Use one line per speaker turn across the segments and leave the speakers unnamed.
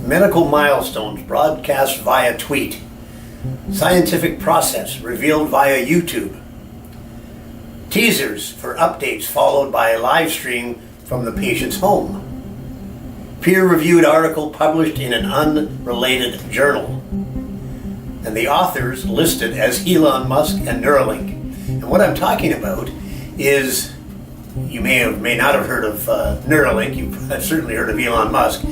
Medical milestones broadcast via tweet. Scientific process revealed via YouTube. Teasers for updates followed by a live stream from the patient's home. Peer-reviewed article published in an unrelated journal. And the authors listed as Elon Musk and Neuralink. And what I'm talking about is, you may not have heard of Neuralink. You've certainly heard of Elon Musk.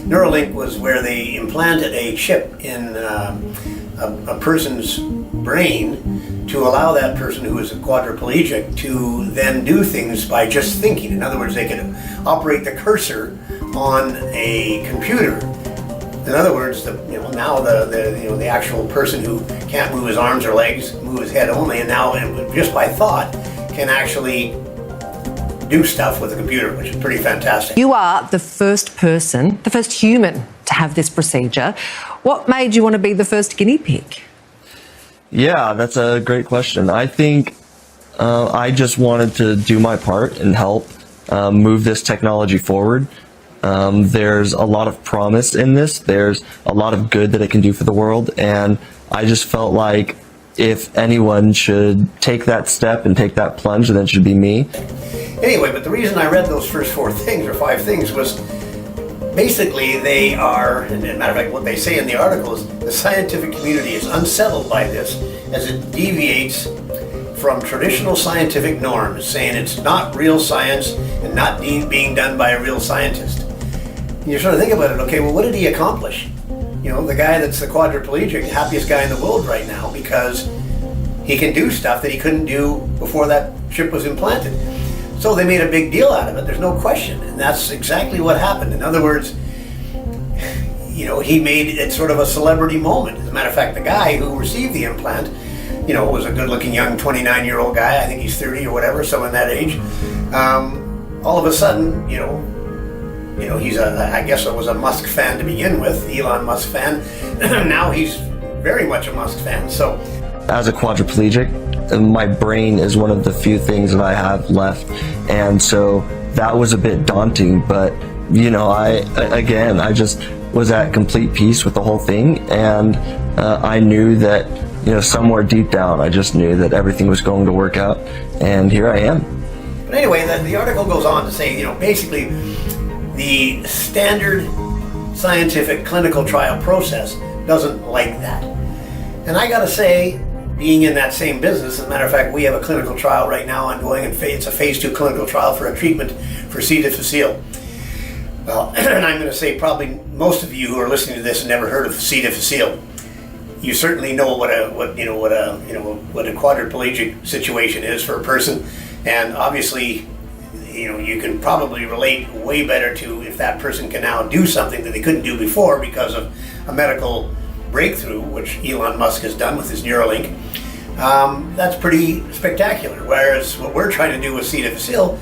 Neuralink was where they implanted a chip in a person's brain to allow that person who is a quadriplegic to then do things by just thinking. In other words, they could operate the cursor on a computer. In other words, now the actual person who can't move his arms or legs, move his head only, and now just by thought can actually do stuff with the computer, which is pretty fantastic.
You are the first person, the first human to have this procedure. What made you want to be the first guinea pig?
Yeah, that's a great question. I think I just wanted to do my part and help move this technology forward. There's a lot of promise in this. There's a lot of good that it can do for the world, and I just felt like if anyone should take that step and take that plunge, then it should be me.
Anyway, but the reason I read those first 4 things or 5 things was basically they are, and as a matter of fact, what they say in the article is the scientific community is unsettled by this as it deviates from traditional scientific norms, saying it's not real science and not being done by a real scientist. And you sort of think about it, okay, well, what did he accomplish? You know, the guy that's the quadriplegic, happiest guy in the world right now because he can do stuff that he couldn't do before that chip was implanted. So they made a big deal out of it, there's no question, and that's exactly what happened. In other words, he made it sort of a celebrity moment. As a matter of fact, the guy who received the implant, was a good-looking young 29-year-old guy. I think he's 30 or whatever, someone that age. All of a sudden, he's I guess I was a Musk fan to begin with, Elon Musk fan. Now he's very much a Musk fan. So,
as a quadriplegic, my brain is one of the few things that I have left, and so that was a bit daunting. But I just was at complete peace with the whole thing, and I knew that somewhere deep down, I just knew that everything was going to work out, and here I am.
But anyway, the article goes on to say, basically, the standard scientific clinical trial process doesn't like that. And I gotta say, being in that same business, as a matter of fact, we have a clinical trial right now ongoing, and it's a phase 2 clinical trial for a treatment for C. difficile. Well, and I'm going to say probably most of you who are listening to this have never heard of C. difficile. You certainly know what a quadriplegic situation is for a person, and obviously, you can probably relate way better to if that person can now do something that they couldn't do before because of a medical breakthrough, which Elon Musk has done with his Neuralink. That's pretty spectacular. Whereas what we're trying to do with C. difficile,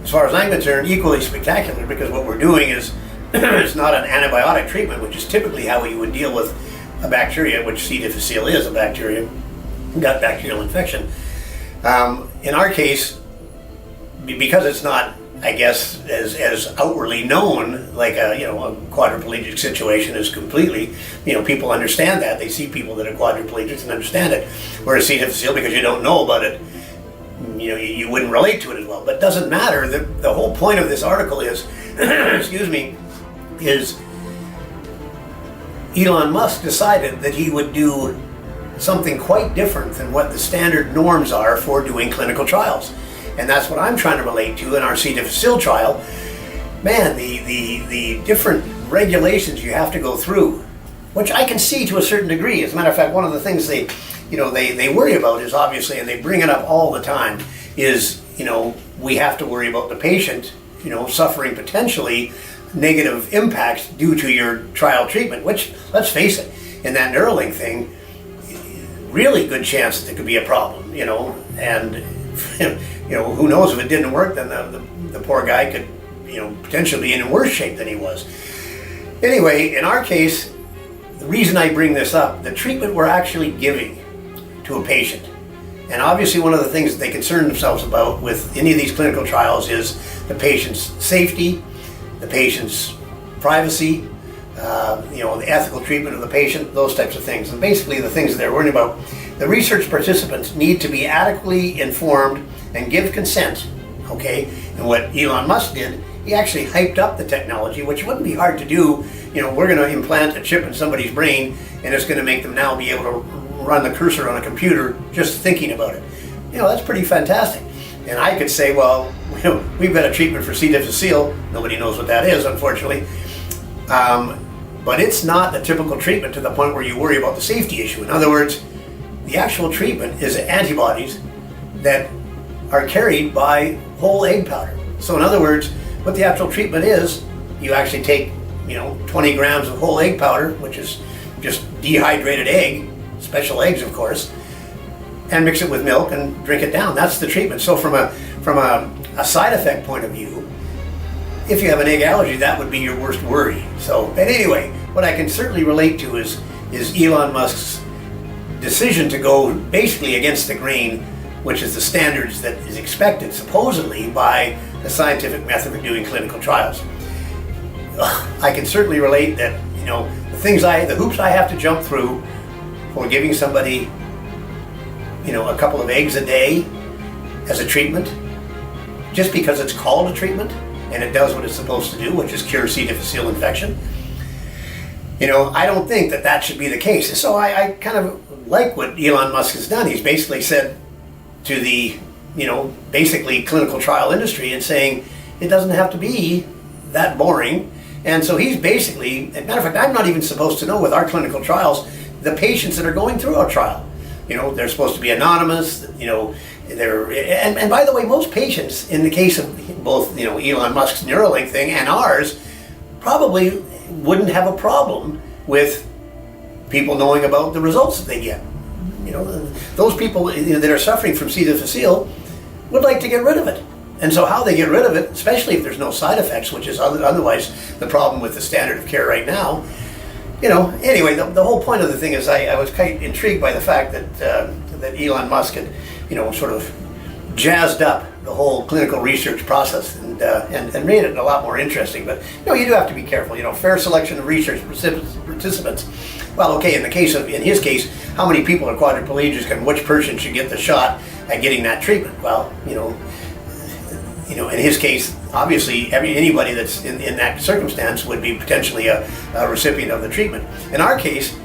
as far as I'm concerned, equally spectacular, because what we're doing is it's not an antibiotic treatment, which is typically how you would deal with a bacteria, which C. difficile is a bacteria, gut bacterial infection. In our case, because it's not, I guess, as outwardly known, like a quadriplegic situation is completely, people understand that. They see people that are quadriplegics and understand it. Whereas C. difficile, because you don't know about it, you wouldn't relate to it as well. But it doesn't matter. The whole point of this article is, is Elon Musk decided that he would do something quite different than what the standard norms are for doing clinical trials. And that's what I'm trying to relate to in our C. difficile trial. Man, the different regulations you have to go through, which I can see to a certain degree. As a matter of fact, one of the things they worry about is obviously, and they bring it up all the time, is, we have to worry about the patient, suffering potentially negative impacts due to your trial treatment, which, let's face it, in that Neuralink thing, really good chance that there could be a problem, and who knows, if it didn't work, then the poor guy could, potentially be in worse shape than he was. Anyway, in our case, the reason I bring this up, the treatment we're actually giving to a patient, and obviously one of the things that they concern themselves about with any of these clinical trials is the patient's safety, the patient's privacy, the ethical treatment of the patient, those types of things. And basically the things that they're worrying about, the research participants need to be adequately informed and give consent, okay? And what Elon Musk did, he actually hyped up the technology, which wouldn't be hard to do. We're going to implant a chip in somebody's brain, and it's going to make them now be able to run the cursor on a computer just thinking about it. That's pretty fantastic. And I could say, well, we've got a treatment for C. difficile. Nobody knows what that is, unfortunately. But it's not a typical treatment to the point where you worry about the safety issue. In other words, the actual treatment is antibodies that are carried by whole egg powder. So in other words, what the actual treatment is, you actually take 20 grams of whole egg powder, which is just dehydrated egg, special eggs of course, and mix it with milk and drink it down. That's the treatment. So from a side effect point of view, if you have an egg allergy, that would be your worst worry. So, but anyway, what I can certainly relate to is Elon Musk's decision to go basically against the grain, which is the standards that is expected supposedly by the scientific method of doing clinical trials. I can certainly relate that, the hoops I have to jump through for giving somebody, a couple of eggs a day as a treatment, just because it's called a treatment and it does what it's supposed to do, which is cure C. difficile infection. I don't think that should be the case. And so I kind of like what Elon Musk has done. He's basically said to the, basically clinical trial industry and saying it doesn't have to be that boring. And so he's basically, as a matter of fact, I'm not even supposed to know with our clinical trials the patients that are going through our trial. They're supposed to be anonymous, and by the way, most patients, in the case of both, Elon Musk's Neuralink thing and ours, probably wouldn't have a problem with people knowing about the results that they get. Those people that are suffering from C. difficile would like to get rid of it. And so how they get rid of it, especially if there's no side effects, which is otherwise the problem with the standard of care right now. Anyway, the whole point of the thing is I was quite intrigued by the fact that Elon Musk had, sort of jazzed up the whole clinical research process and made it a lot more interesting. But, you do have to be careful. Fair selection of research participants. Well, okay, in his case, how many people are quadriplegic and which person should get the shot at getting that treatment? Well, in his case, obviously, anybody that's in that circumstance would be potentially a recipient of the treatment. In our case,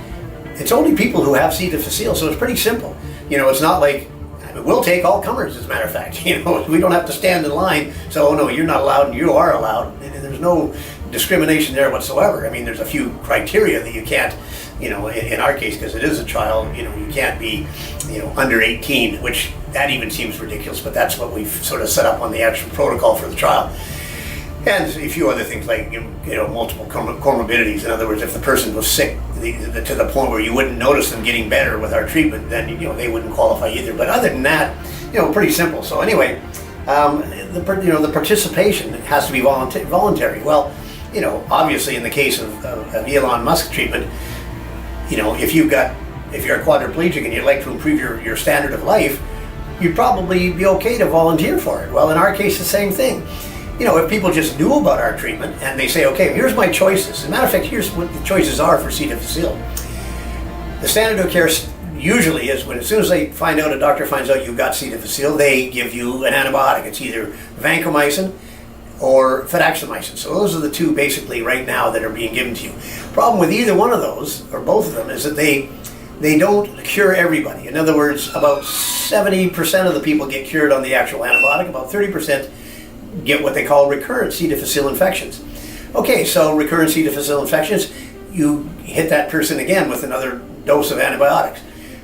it's only people who have C. difficile, so it's pretty simple. It's not like, we'll take all comers, as a matter of fact. We don't have to stand in line, so, oh no, you're not allowed and you are allowed. And there's no discrimination there whatsoever. I mean, there's a few criteria that you can't, in our case, because it is a trial, you can't be, under 18, which that even seems ridiculous, but that's what we've sort of set up on the actual protocol for the trial. And a few other things like, multiple comorbidities. In other words, if the person was sick to the point where you wouldn't notice them getting better with our treatment, then, they wouldn't qualify either. But other than that, pretty simple. So anyway, the participation has to be voluntary. Well, obviously in the case of Elon Musk treatment, if you're a quadriplegic and you'd like to improve your standard of life, you'd probably be okay to volunteer for it. Well, in our case, the same thing. If people just knew about our treatment and they say, okay, here's my choices. As a matter of fact, here's what the choices are for C. difficile. The standard of care usually is as soon as a doctor finds out you've got C. difficile, they give you an antibiotic. It's either vancomycin or fidaxomicin. So those are the two basically right now that are being given to you. Problem with either one of those, or both of them, is that they don't cure everybody. In other words, about 70% of the people get cured on the actual antibiotic, about 30% get what they call recurrent C. difficile infections. Okay, so recurrent C. difficile infections, you hit that person again with another dose of antibiotics.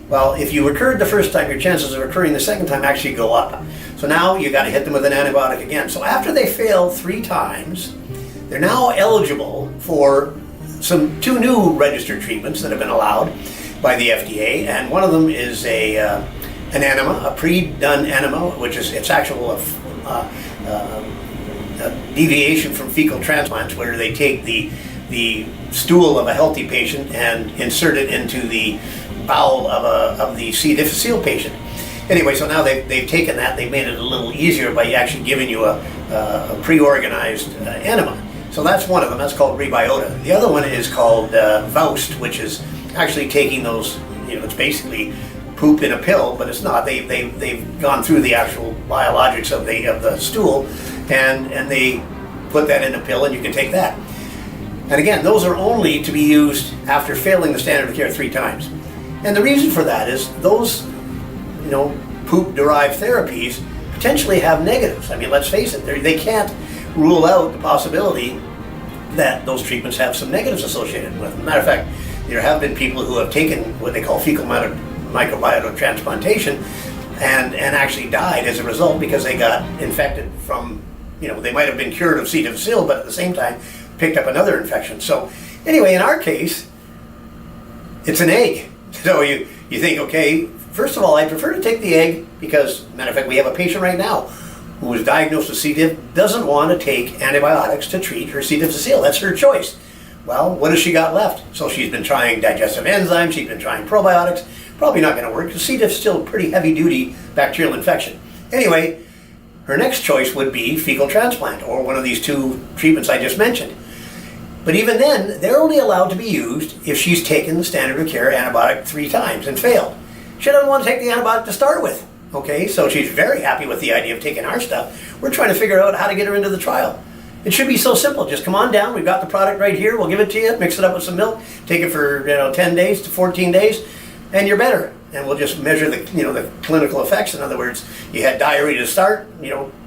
Well, if you recurred the first time, your chances of recurring the second time actually go up. So now you got to hit them with an antibiotic again. So after they fail 3 times, they're now eligible for two new registered treatments that have been allowed by the FDA, and one of them is an enema, a pre-done enema, which is it's actual a deviation from fecal transplants, where they take the stool of a healthy patient and insert it into the bowel of the C. difficile patient. Anyway, so now they've taken that, they've made it a little easier by actually giving you a pre-organized enema. So that's one of them. That's called Rebiota. The other one is called Voust, which is actually taking those, it's basically poop in a pill, but it's not. They've gone through the actual biologics of the stool, and they put that in a pill, and you can take that. And again, those are only to be used after failing the standard of care 3 times. And the reason for that is those, poop-derived therapies potentially have negatives. I mean, let's face it, they can't rule out the possibility that those treatments have some negatives associated with them. Matter of fact, there have been people who have taken what they call fecal microbiota transplantation and actually died as a result because they got infected from, they might have been cured of C. difficile, but at the same time picked up another infection. So anyway, in our case, it's an egg. So you think, okay, first of all, I prefer to take the egg because, matter of fact, we have a patient right now who was diagnosed with C. diff, doesn't want to take antibiotics to treat her C. difficile. That's her choice. Well, what has she got left? So she's been trying digestive enzymes, she's been trying probiotics. Probably not going to work because C. diff is still a pretty heavy-duty bacterial infection. Anyway, her next choice would be fecal transplant or one of these 2 treatments I just mentioned. But even then, they're only allowed to be used if she's taken the standard of care antibiotic 3 times and failed. She doesn't want to take the antibiotic to start with. Okay, so she's very happy with the idea of taking our stuff. We're trying to figure out how to get her into the trial. It should be so simple. Just come on down. We've got the product right here. We'll give it to you. Mix it up with some milk. Take it for 10 days to 14 days, and you're better. And we'll just measure the the clinical effects. In other words, you had diarrhea to start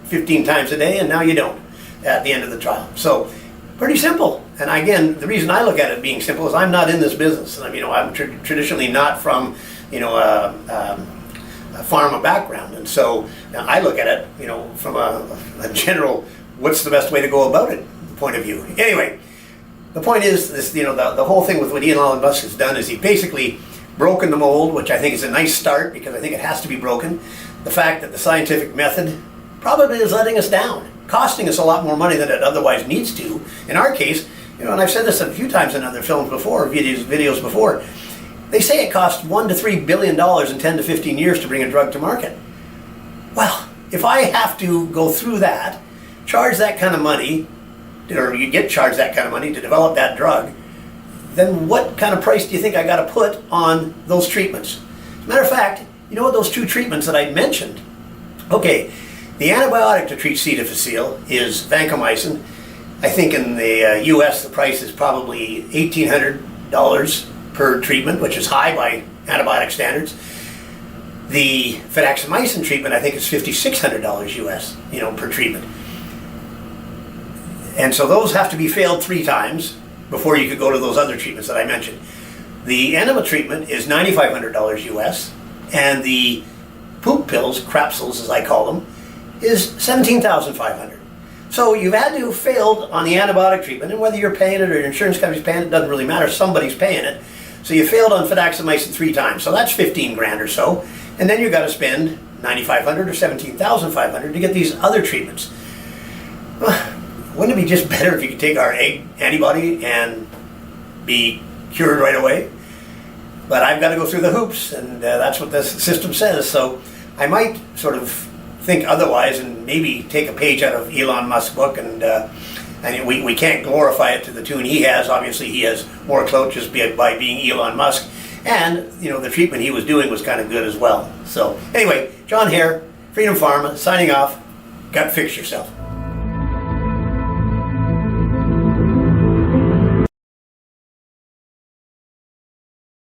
15 times a day, and now you don't at the end of the trial. So pretty simple. And again, the reason I look at it being simple is I'm not in this business. I'm traditionally not from a pharma background, and so I look at it from a general what's the best way to go about it point of view. Anyway, the point is this: the whole thing with what Elon Musk has done is he basically broken the mold, which I think is a nice start because I think it has to be broken. The fact that the scientific method probably is letting us down, costing us a lot more money than it otherwise needs to. In our case, and I've said this a few times in other films before, videos before, they say it costs $1 to $3 billion in 10 to 15 years to bring a drug to market. Well, if I have to go through that, charge that kind of money, or you get charged that kind of money to develop that drug, then what kind of price do you think I got to put on those treatments? As a matter of fact, those 2 treatments that I mentioned, okay, the antibiotic to treat C. difficile is vancomycin. I think in the US the price is probably $1,800 per treatment, which is high by antibiotic standards. The fidaxomicin treatment I think is $5,600 US, per treatment. And so those have to be failed 3 times before you could go to those other treatments that I mentioned. The enema treatment is $9,500 US, and the poop pills, crapsules as I call them, is $17,500. So you've had to have failed on the antibiotic treatment, and whether you're paying it or your insurance company's paying it, doesn't really matter, somebody's paying it. So you failed on fidaxomicin 3 times, so that's 15 grand or so, and then you've got to spend $9,500 or $17,500 to get these other treatments. Wouldn't it be just better if you could take our egg antibody and be cured right away? But I've got to go through the hoops, and that's what this system says. So I might sort of think otherwise and maybe take a page out of Elon Musk's book, and we can't glorify it to the tune he has. Obviously, he has more clout just by being Elon Musk, and the treatment he was doing was kind of good as well. So anyway, John Hare, Freedom Pharma, signing off. Gut fix yourself.